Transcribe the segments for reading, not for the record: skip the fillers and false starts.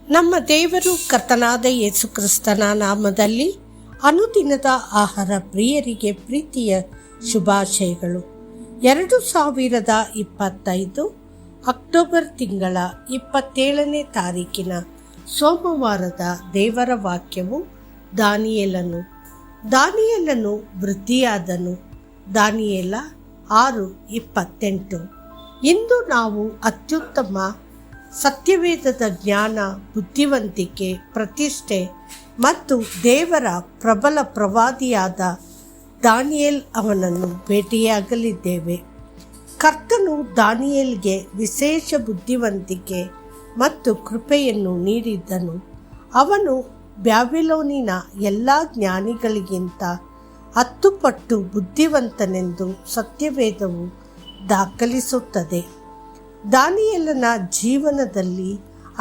ನಮ್ಮ ದೇವರು ಕರ್ತನಾದ ಯೇಸು ಕ್ರಿಸ್ತನ ನಾಮದಲ್ಲಿ ಅನುದಿನದ ಆಹಾರ ಪ್ರಿಯರಿಗೆ ಪ್ರೀತಿಯ ಶುಭಾಶಯಗಳು. 2025 ಅಕ್ಟೋಬರ್ ತಿಂಗಳ 27ನೇ ತಾರೀಕಿನ ಸೋಮವಾರದ ದೇವರ ವಾಕ್ಯವು ದಾನಿಯೇಲನು ವೃದ್ಧಿಯಾದನು. ದಾನಿಯೇಲ 6:28. ಇಂದು ನಾವು ಅತ್ಯುತ್ತಮ ಸತ್ಯವೇದದ ಜ್ಞಾನ, ಬುದ್ಧಿವಂತಿಕೆ, ಪ್ರತಿಷ್ಠೆ ಮತ್ತು ದೇವರ ಪ್ರಬಲ ಪ್ರವಾದಿಯಾದ ದಾನಿಯೇಲ್ ಅವನನ್ನು ಭೇಟಿಯಾಗಲಿದ್ದೇವೆ. ಕರ್ತನು ದಾನಿಯೇಲ್ಗೆ ವಿಶೇಷ ಬುದ್ಧಿವಂತಿಕೆ ಮತ್ತು ಕೃಪೆಯನ್ನು ನೀಡಿದ್ದನು. ಅವನು ಬ್ಯಾಬಿಲೋನಿನ ಎಲ್ಲ ಜ್ಞಾನಿಗಳಿಗಿಂತ 10 ಪಟ್ಟು ಬುದ್ಧಿವಂತನೆಂದು ಸತ್ಯವೇದವು ದಾಖಲಿಸುತ್ತದೆ. ದಾನಿಯೇಲನ ಜೀವನದಲ್ಲಿ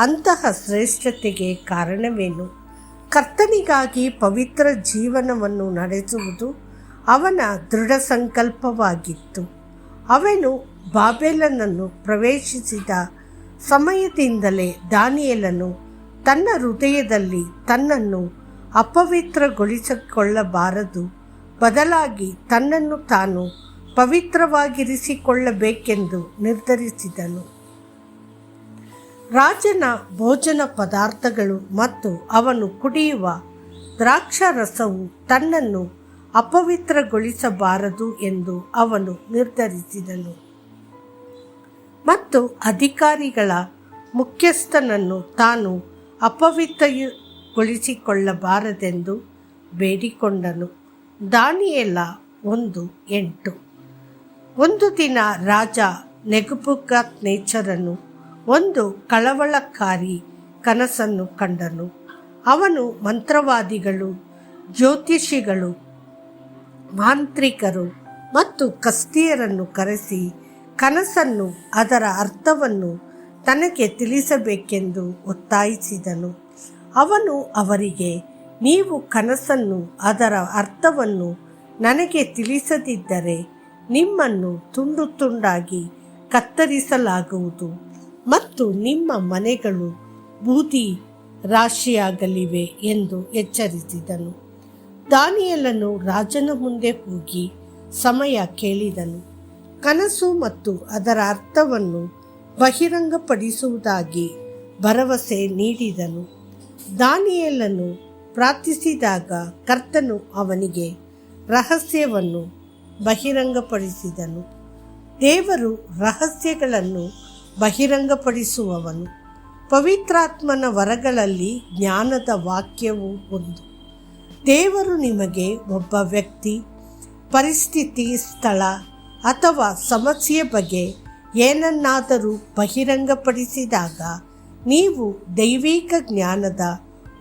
ಅಂತಹ ಶ್ರೇಷ್ಠತೆಗೆ ಕಾರಣವೇನು? ಕರ್ತನಿಗಾಗಿ ಪವಿತ್ರ ಜೀವನವನ್ನು ನಡೆಸುವುದು ಅವನ ದೃಢ ಸಂಕಲ್ಪವಾಗಿತ್ತು. ಅವನು ಬಾಬೆಲನನ್ನು ಪ್ರವೇಶಿಸಿದ ಸಮಯದಿಂದಲೇ ದಾನಿಯೇಲನು ತನ್ನ ಹೃದಯದಲ್ಲಿ ತನ್ನನ್ನು ಅಪವಿತ್ರಗೊಳಿಸಿಕೊಳ್ಳಬಾರದು, ಬದಲಾಗಿ ತನ್ನನ್ನು ತಾನು ಪವಿತ್ರವಾಗಿರಿಸಿಕೊಳ್ಳಬೇಕೆಂದು ನಿರ್ಧರಿಸಿದನು. ರಾಜನ ಭೋಜನ ಪದಾರ್ಥಗಳು ಮತ್ತು ಅವನು ಕುಡಿಯುವ ದ್ರಾಕ್ಷಾರಸವು ತನ್ನನ್ನು ಅಪವಿತ್ರಗೊಳಿಸಬಾರದು ಎಂದು ಅವನು ನಿರ್ಧರಿಸಿದನು. ಮತ್ತು ಅಧಿಕಾರಿಗಳ ಮುಖ್ಯಸ್ಥನನ್ನು ತಾನು ಅಪವಿತ್ರಗೊಳಿಸಿಕೊಳ್ಳಬಾರದೆಂದು ಬೇಡಿಕೊಂಡನು. ದಾನಿಯೇಲ 1:8. ಒಂದು ದಿನ ರಾಜ ನೆಬೂಕದ್ನೆಚ್ಚರನು ಒಂದು ಕಳವಳಕಾರಿ ಕನಸನ್ನು ಕಂಡನು. ಅವನು ಮಂತ್ರವಾದಿಗಳು, ಜ್ಯೋತಿಷಿಗಳು, ಮಾಂತ್ರಿಕರು ಮತ್ತು ಕಸ್ದೀಯರನ್ನು ಕರೆಸಿ ಕನಸನ್ನು, ಅದರ ಅರ್ಥವನ್ನು ತನಗೆ ತಿಳಿಸಬೇಕೆಂದು ಒತ್ತಾಯಿಸಿದನು. ಅವನು ಅವರಿಗೆ, ನೀವು ಕನಸನ್ನು, ಅದರ ಅರ್ಥವನ್ನು ನನಗೆ ತಿಳಿಸದಿದ್ದರೆ ನಿಮ್ಮನ್ನು ತುಂಡು ತುಂಡಾಗಿ ಕತ್ತರಿಸಲಾಗುವುದು ಮತ್ತು ನಿಮ್ಮ ಮನೆಗಳು ಬೂದಿ ರಾಶಿಯಾಗಲಿವೆ ಎಂದು ಎಚ್ಚರಿಸಿದನು. ದಾನಿಯೇಲನು ರಾಜನ ಮುಂದೆ ಹೋಗಿ ಸಮಯ ಕೇಳಿದನು. ಕನಸು ಮತ್ತು ಅದರ ಅರ್ಥವನ್ನು ಬಹಿರಂಗಪಡಿಸುವುದಾಗಿ ಭರವಸೆ ನೀಡಿದನು. ದಾನಿಯೇಲನು ಪ್ರಾರ್ಥಿಸಿದಾಗ ಕರ್ತನು ಅವನಿಗೆ ರಹಸ್ಯವನ್ನು ಬಹಿರಂಗಪಡಿಸಿದನು. ದೇವರು ರಹಸ್ಯಗಳನ್ನು ಬಹಿರಂಗಪಡಿಸುವವನು. ಪವಿತ್ರಾತ್ಮನ ವರಗಳಲ್ಲಿ ಜ್ಞಾನದ ವಾಕ್ಯವು ಒಂದು. ದೇವರು ನಿಮಗೆ ಒಬ್ಬ ವ್ಯಕ್ತಿ, ಪರಿಸ್ಥಿತಿ, ಸ್ಥಳ ಅಥವಾ ಸಮಸ್ಯೆ ಬಗ್ಗೆ ಏನನ್ನಾದರೂ ಬಹಿರಂಗಪಡಿಸಿದಾಗ ನೀವು ದೈವಿಕ ಜ್ಞಾನದ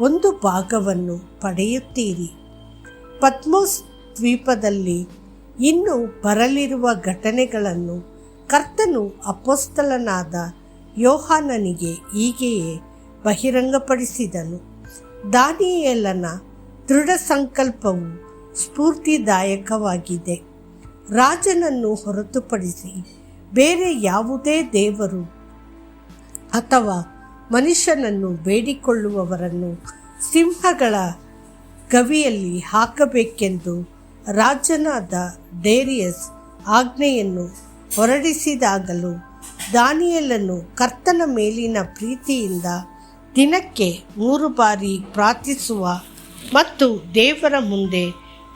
ಒಂದು ಭಾಗವನ್ನು ಪಡೆಯುತ್ತೀರಿ. ಪತ್ಮೋಸ್ ದ್ವೀಪದಲ್ಲಿ ಇನ್ನು ಬರಲಿರುವ ಘಟನೆಗಳನ್ನು ಕರ್ತನು ಅಪೊಸ್ತಲನಾದ ಯೋಹಾನನಿಗೆ ಹೀಗೆಯೇ ಬಹಿರಂಗಪಡಿಸಿದನು. ದಾನಿಯೇಲನ ದೃಢ ಸಂಕಲ್ಪವು ಸ್ಫೂರ್ತಿದಾಯಕವಾಗಿದೆ. ರಾಜನನ್ನು ಹೊರತುಪಡಿಸಿ ಬೇರೆ ಯಾವುದೇ ದೇವರು ಅಥವಾ ಮನುಷ್ಯನನ್ನು ಬೇಡಿಕೊಳ್ಳುವವರನ್ನು ಸಿಂಹಗಳ ಗವಿಯಲ್ಲಿ ಹಾಕಬೇಕೆಂದು ರಾಜನಾದ ಡೇರಿಯಸ್ ಆಜ್ಞೆಯನ್ನು ಹೊರಡಿಸಿದಾಗಲೂ ದಾನಿಯೇಲನು ಕರ್ತನ ಮೇಲಿನ ಪ್ರೀತಿಯಿಂದ ದಿನಕ್ಕೆ 3 ಬಾರಿ ಪ್ರಾರ್ಥಿಸುವ ಮತ್ತು ದೇವರ ಮುಂದೆ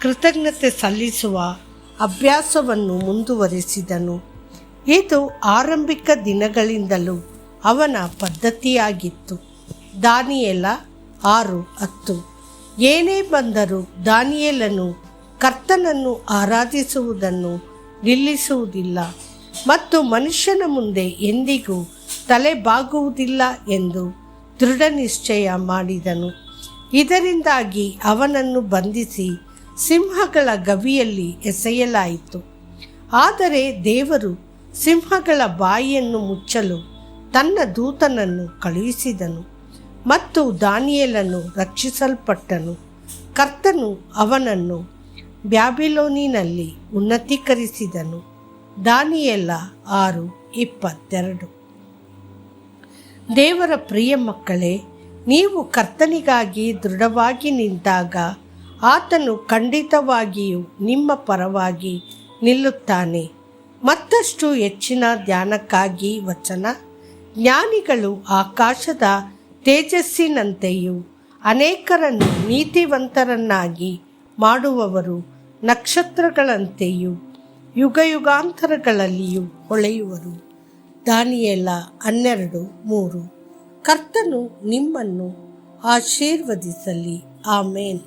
ಕೃತಜ್ಞತೆ ಸಲ್ಲಿಸುವ ಅಭ್ಯಾಸವನ್ನು ಮುಂದುವರೆಸಿದನು. ಇದು ಆರಂಭಿಕ ದಿನಗಳಿಂದಲೂ ಅವನ ಪದ್ಧತಿಯಾಗಿತ್ತು. ದಾನಿಯೇಲ 6:10. ಏನೇ ಬಂದರೂ ದಾನಿಯೇಲನು ಕರ್ತನನ್ನು ಆರಾಧಿಸುವುದನ್ನು ನಿಲ್ಲಿಸುವುದಿಲ್ಲ ಮತ್ತು ಮನುಷ್ಯನ ಮುಂದೆ ಎಂದಿಗೂ ತಲೆ ಬಾಗುವುದಿಲ್ಲ ಎಂದು ದೃಢ ನಿಶ್ಚಯ ಮಾಡಿದನು. ಇದರಿಂದಾಗಿ ಅವನನ್ನು ಬಂಧಿಸಿ ಸಿಂಹಗಳ ಗವಿಯಲ್ಲಿ ಎಸೆಯಲಾಯಿತು. ಆದರೆ ದೇವರು ಸಿಂಹಗಳ ಬಾಯಿಯನ್ನು ಮುಚ್ಚಲು ತನ್ನ ದೂತನನ್ನು ಕಳುಹಿಸಿದನು ಮತ್ತು ದಾನಿಯೇಲನು ರಕ್ಷಿಸಲ್ಪಟ್ಟನು. ಕರ್ತನು ಅವನನ್ನು ಬ್ಯಾಬಿಲೋನಿನಲ್ಲಿ ಉನ್ನತೀಕರಿಸಿದನು. ದಾನಿಯೇಲ 6:22. ದೇವರ ಪ್ರಿಯ ಮಕ್ಕಳೇ, ನೀವು ಕರ್ತನಿಗಾಗಿ ದೃಢವಾಗಿ ನಿಂತಾಗ ಆತನು ಖಂಡಿತವಾಗಿಯೂ ನಿಮ್ಮ ಪರವಾಗಿ ನಿಲ್ಲುತ್ತಾನೆ. ಮತ್ತಷ್ಟು ಹೆಚ್ಚಿನ ಧ್ಯಾನಕ್ಕಾಗಿ ವಚನ. ಜ್ಞಾನಿಗಳು ಆಕಾಶದ ತೇಜಸ್ಸಿನಂತೆಯೂ ಅನೇಕರನ್ನು ನೀತಿವಂತರನ್ನಾಗಿ ಮಾಡುವವರು ನಕ್ಷತ್ರಗಳಂತೆಯೂ ಯುಗಯುಗಾಂತರಗಳಲ್ಲಿಯೂ ಹೊಳೆಯುವರು. ದಾನಿಯೇಲ 12:3. ಕರ್ತನು ನಿಮ್ಮನ್ನು ಆಶೀರ್ವದಿಸಲಿ. ಆಮೇನ್.